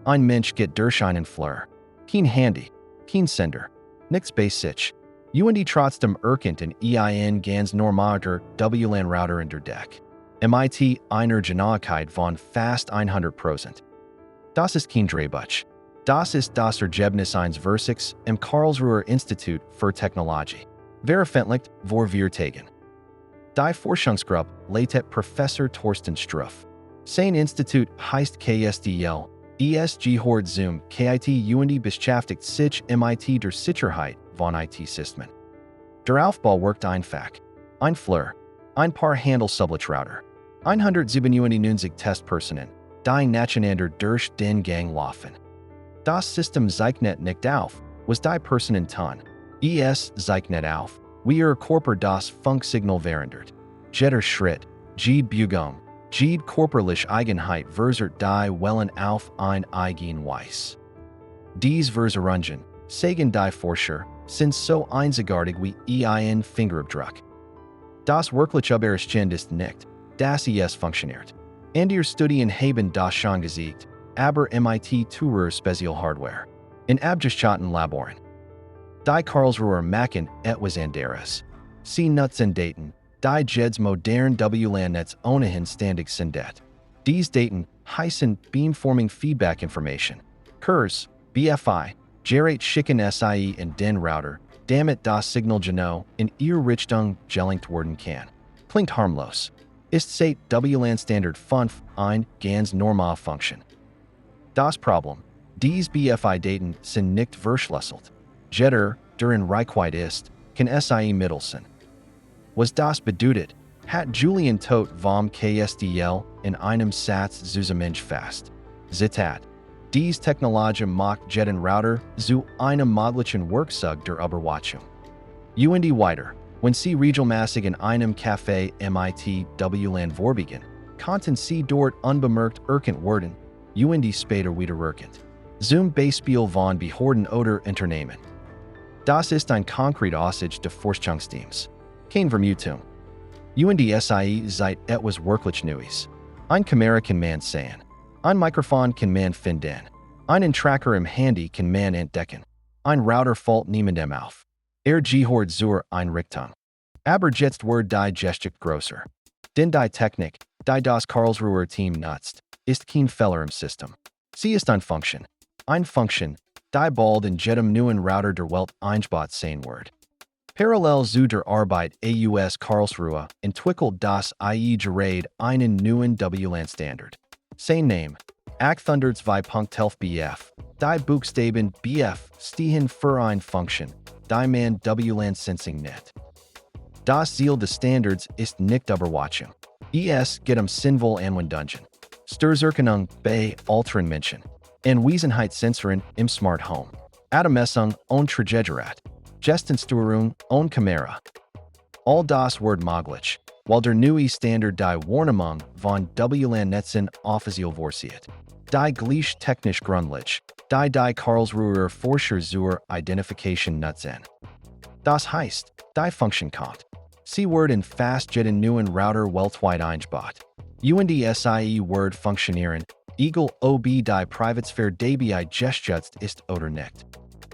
Ein Mensch geht durch einen Flur. Kein Handy. Kein Sender. Nichts basic. Und trotzdem erkennt in ein ganz normaler WLAN-Router in der Deck. MIT einer Genauigkeit von fast 100%. Das ist kein Drehbuch. Das ist das Ergebnis eines Versuchs im Karlsruher Institut für Technologie. Veröffentlicht vor wir Tagen. Die Forschungsgruppe leitet Professor Thorsten Strufe. Sein Institut heißt KASTEL. ESG Zoom KIT und beschäftigt sich MIT der Sicherheit von IT-Systemen. Der Aufbau workt einfach. Ein Flur. Ein paar Handel-Sublet-Router. 197 Testpersonen, die nacheinander durch den Gang laufen. Das System zeichnet nicht auf, was die Personen tun. Es zeichnet auf, wie ihr Körper das Funksignal verändert. Jeder Schritt, jede Bewegung, jede körperliche Eigenheit versucht die Wellen auf ein Eigenweis. Diese Versuchungen, sagen die Forscher, sind so einzigartig wie ein Fingerabdruck. Das wirkliche Überraschend ist nicht, dass es funktioniert. Und ihr Studien haben das schon gezeigt, aber MIT teurer Spezialhardware. In abgeschotteten Laboren. Die Karlsruher machen etwas anderes. Sie nutzen Daten, die jetzt modern WLAN-Netz ohnehin ständig sind. Diese Daten heißen Beamforming Feedback Information. KURS, BFI, gerät schicken SIE in den Router, damit das Signal genau in ihre Richtung gelenkt werden kann. Klingt harmlos. Ist seit WLAN-Standard 5 ein ganz normal Function. Das Problem, diese BFI-Daten sind nicht verschlüsselt. Jeder, der in Reichweite ist, kann SIE mittelsen. Was das bedeutet, hat Julian Todt vom KASTEL in einem Satz zusammengefasst. Zitat: Diese Technologie macht jeden Router zu einem möglichen Werkzeug der Überwachung. Und weiter, wenn Sie regelmäßig in einem Café MIT WLAN vorbiegen, konnten Sie dort unbemerkt erkannt werden, und später wieder erkannt. Zum Beispiel von Behörden oder Unternehmen. Das ist ein konkreter Aussage des Forschungsteams. Kein Vermutung. Und SIE seit etwas wirklich Neues. Ein Kamera kann man sehen. Ein Mikrofon kann man finden. Einen Tracker im Handy kann man entdecken. Ein Router fällt niemandem auf. Gehört zur Einrichtung. Aber jetzt wird die Geschichte größer. Denn die Technik, die das Karlsruher Team nutzt, ist kein Fehler im System. Sie ist eine Funktion. Eine Funktion, die bald in jedem neuen Router der Welt eingebaut sein wird. Parallel zu der Arbeit AUS Karlsruhe entwickelt das IEEE einen neuen WLAN-Standard. Sein Name, 802.11 BF, die Buchstaben BF stehen für eine Funktion, die man WLAN-Sensing nennt. Das Ziel des Standards ist nicht Überwachung. Es geht sinnvoll Anwendungen. Störserkennung bei älteren Menschen. Anwesenheitssensoren im Smart Home. Atemessung und Trajegerat. Gestensteuerung und Kamera. All das wird möglich, weil der neue Standard die Wahrnehmung von WLAN-Netzen offiziell vorsieht. Die gleich technisch grundlich, die Karlsruher Forscher zur Identification nutzen. Das heißt, die Funktion kommt. Sie wird in fast jeden neuen Router weltweit eingebaut. Und SIE wird funktionieren, egal ob die Privatsphäre dabei geschützt ist oder nicht.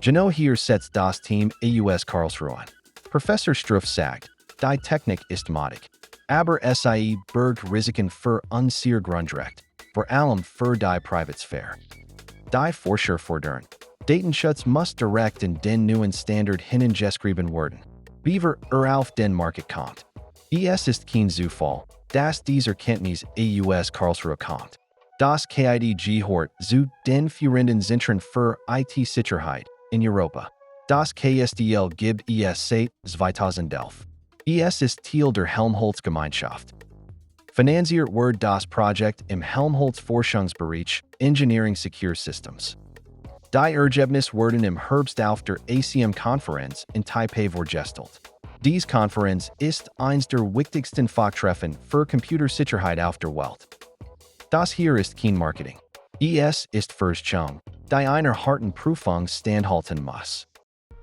Genau hier setzt das Team AUS Karlsruhe an. Professor Strufe sagt, die Technik ist madig, aber SIE birgt Risiken für unser Grundrecht, vor allem für die Privatsphäre. Die Forscher fordern, Datenschutz muss direkt in den neuen Standard hineingeschrieben werden, wie auf den Markt kommt. Es ist kein Zufall, dass diese Erkenntnis AUS Karlsruhe kommt. Das KIT gehört zu den führenden Zentren für IT-Sicherheit in Europa. Das KASTEL gibt es seit 2011. Es ist Teil der Helmholtz-Gemeinschaft. Finanziert wird das Projekt im Helmholtz-Forschungsbereich Engineering Secure Systems. Die Ergebnisse wurden im Herbst auf der ACM-Konferenz in Taipei vorgestellt. Diese Konferenz ist eines der wichtigsten Fachtreffen für Computersicherheit auf der Welt. Das hier ist kein Marketing. Es ist Forschung, die einer harten Prüfung standhalten muss.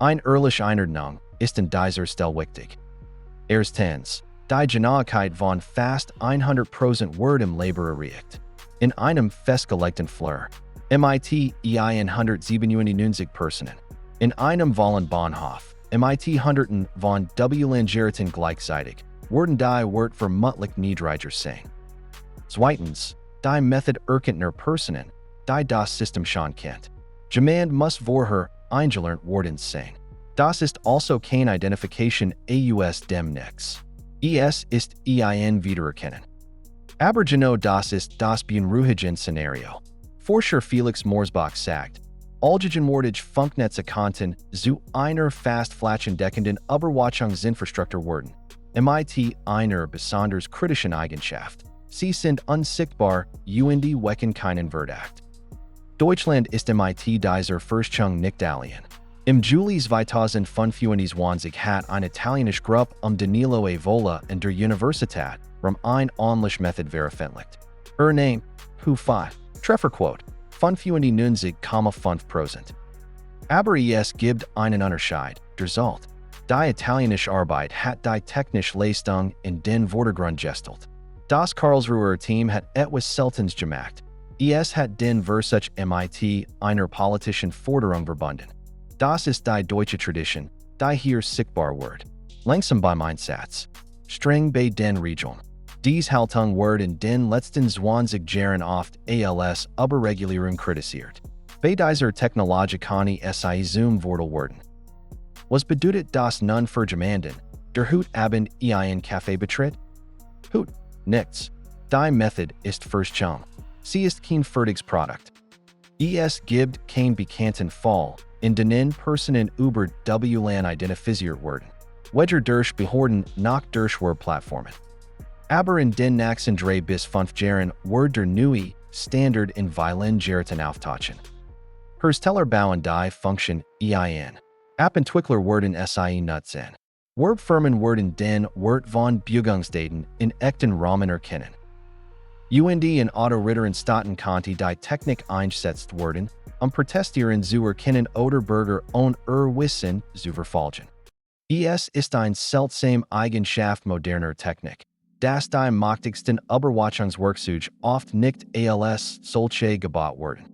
Eine ehrliche Einordnung ist in dieser Stelle wichtig. Erstens, die Genauigkeit von fast 100% wird im Labor erreicht. In einem festgelegten Flur. MIT EIN 197 Personen. In einem vollen Bahnhof, MIT hunderten von WLAN-Geräten gleichzeitig, werden die Wort vermutlich niedriger sein. Zweitens, die Method erkenntner Personen, die das System schon kennt. Jemand muss vorher eingelernt worden sein. Das ist also kein Identification aus dem Nix. Es ist EIN wiedererkennen. Aber genau das ist das beunruhigende Szenario. Forscher Felix Morsbach sagt, Allgegenwärtige Funknetze konnten zu einer fast flächendeckenden Überwachungsinfrastruktur werden. MIT einer besonders kritischen Eigenschaft. Sie sind unsichtbar, und wecken keinen Verdacht. Deutschland ist MIT dieser Forschung nicht alien. Im Juli 2025 hat eine italienische Gruppe Danilo Evola an der Universität Rom ein ähnliche Method veröffentlicht. Name, WhoFi, Trefferquote, 95,5%. Aber es gibt einen Unterschied, der Result. Die italienische Arbeit hat die technische Leistung in den Vordergrund gestellt. Das Karlsruher Team hat etwas Seltenes gemacht. Es hat den Versuch MIT einer politischen Forderung verbunden. Das ist die deutsche Tradition, die hier sichtbar wird. Langsam beim Einsatz. Streng bei den Regeln. Dies Haltung wird in den letzten 20 Jahren oft als Überregulierung kritisiert. Bei dieser Technologie kann es zum Vorteil werden. Was bedeutet das nun für jemanden, der heute Abend ein Café betritt? Hut, nichts. Die Method ist Forschung. Sie ist kein fertiges Produkt. Es gibt kein bekannten Fall, in denen Personen über WLAN identifiziert werden. Weder durch Behörden noch durch Webplattformen. Aber in den nächsten 3 bis 5 Jahren wird der neue Standard in WLAN-Geräten auftauchen. Hersteller bauen die Funktion EIN. Appentwickler werden SI nutzen. Webfirmen werden den Wert von Bewegungsdaten in echten Rahmen erkennen. Und in Autoritteren Staaten konnte die Technik eingesetzt werden, Protestieren zu erkennen oder Bürger ohne Wissen zu verfolgen. Es ist ein seltsame Eigenschaft moderner Technik, dass die mächtigsten Überwachungswerkzeuge oft nicht als solche gebaut werden.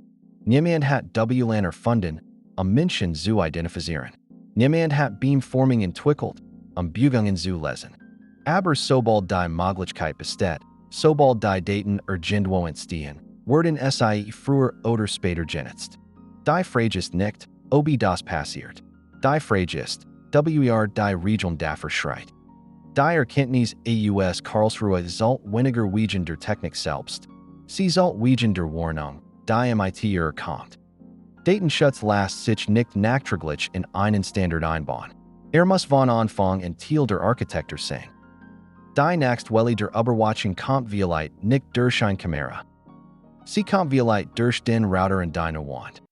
Niemand hat WLAN erfunden, Menschen zu identifizieren. Niemand hat Beamforming entwickelt, Bewegungen zu lesen. Aber sobald die Möglichkeit besteht, sobald die Daten irgendwo entstehen, werden sie früher oder später genutzt. Die Frage ist nicht, ob das passiert. Die Frage ist, die Regeln dafür schreit. Die Erkenntnis aus Karlsruhe sollte weniger wegen der Technik selbst. Sie sollte wegen der Warnung, die MIT erkannt. Datenschutz lässt sich nicht nachträglich in einen Standard einbauen. Muss von Anfang an Teil der Architektur sein. Die Nächstwelle der Überwachung kommt vielleicht nicht durch eine Kamera. Sie kommt vielleicht durch den Router in deiner Wand.